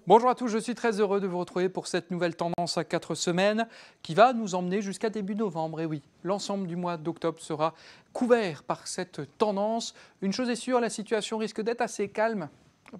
Bonjour à tous, je suis très heureux de vous retrouver pour cette nouvelle tendance à 4 semaines qui va nous emmener jusqu'à début novembre. Et oui, l'ensemble du mois d'octobre sera couvert par cette tendance. Une chose est sûre, la situation risque d'être assez calme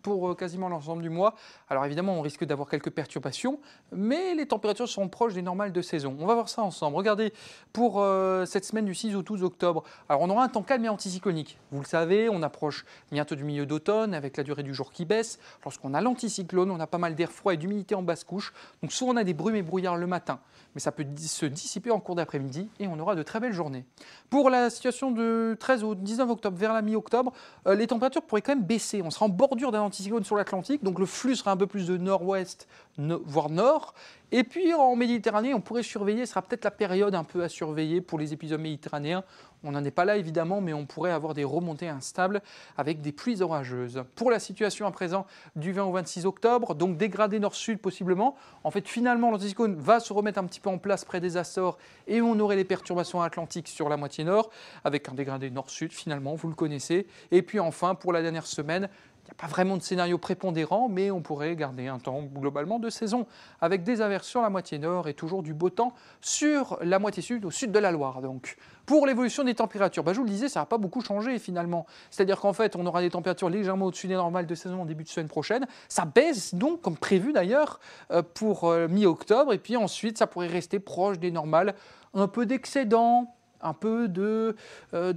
pour quasiment l'ensemble du mois. Alors évidemment, on risque d'avoir quelques perturbations, mais les températures seront proches des normales de saison. On va voir ça ensemble. Regardez, pour cette semaine du 6 au 12 octobre, alors on aura un temps calme et anticyclonique. Vous le savez, on approche bientôt du milieu d'automne avec la durée du jour qui baisse. Lorsqu'on a l'anticyclone, on a pas mal d'air froid et d'humidité en basse couche. Donc soit on a des brumes et brouillards le matin, mais ça peut se dissiper en cours d'après-midi et on aura de très belles journées. Pour la situation de 13 au 19 octobre vers la mi-octobre, les températures pourraient quand même baisser. On sera en bordure d'un anticyclone sur l'Atlantique, donc le flux sera un peu plus de nord-ouest, voire nord. Et puis en Méditerranée, on pourrait surveiller, ce sera peut-être la période un peu à surveiller pour les épisodes méditerranéens. On n'en est pas là évidemment, mais on pourrait avoir des remontées instables avec des pluies orageuses. Pour la situation à présent du 20 au 26 octobre, donc dégradé nord-sud possiblement. En fait, finalement, l'anticyclone va se remettre un petit peu en place près des Açores et on aurait les perturbations atlantiques sur la moitié nord, avec un dégradé nord-sud finalement, vous le connaissez. Et puis enfin, pour la dernière semaine, il n'y a pas vraiment de scénario prépondérant, mais on pourrait garder un temps globalement de saison, avec des averses sur la moitié nord et toujours du beau temps sur la moitié sud, au sud de la Loire. Donc, pour l'évolution des températures, je vous le disais, ça n'a pas beaucoup changé finalement. C'est-à-dire qu'en fait, on aura des températures légèrement au-dessus des normales de saison en début de semaine prochaine. Ça baisse donc, comme prévu d'ailleurs, pour mi-octobre. Et puis ensuite, ça pourrait rester proche des normales, un peu d'excédent, un peu de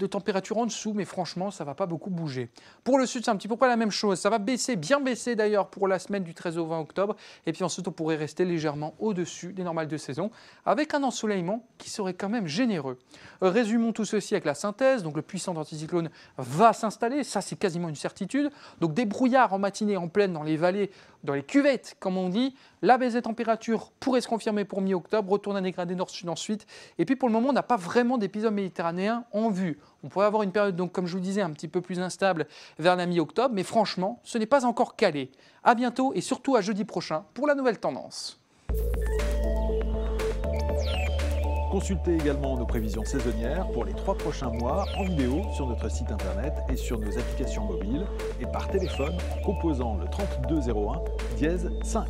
température en dessous, mais franchement, ça ne va pas beaucoup bouger. Pour le sud, c'est un petit peu près la même chose. Ça va baisser, bien baisser d'ailleurs pour la semaine du 13 au 20 octobre. Et puis ensuite, on pourrait rester légèrement au-dessus des normales de saison, avec un ensoleillement qui serait quand même généreux. Résumons tout ceci avec la synthèse. Donc le puissant anticyclone va s'installer, ça c'est quasiment une certitude. Donc des brouillards en matinée en pleine dans les vallées, dans les cuvettes, comme on dit. La baisse des températures pourrait se confirmer pour mi-octobre, retourne à dégradé nord-sud ensuite. Et puis pour le moment, on n'a pas vraiment d'épisode méditerranéen en vue. On pourrait avoir une période, donc, comme je vous le disais, un petit peu plus instable vers la mi-octobre, mais franchement, ce n'est pas encore calé. À bientôt et surtout à jeudi prochain pour la nouvelle tendance. Consultez également nos prévisions saisonnières pour les 3 prochains mois en vidéo sur notre site internet et sur nos applications mobiles et par téléphone en composant le 3201 5.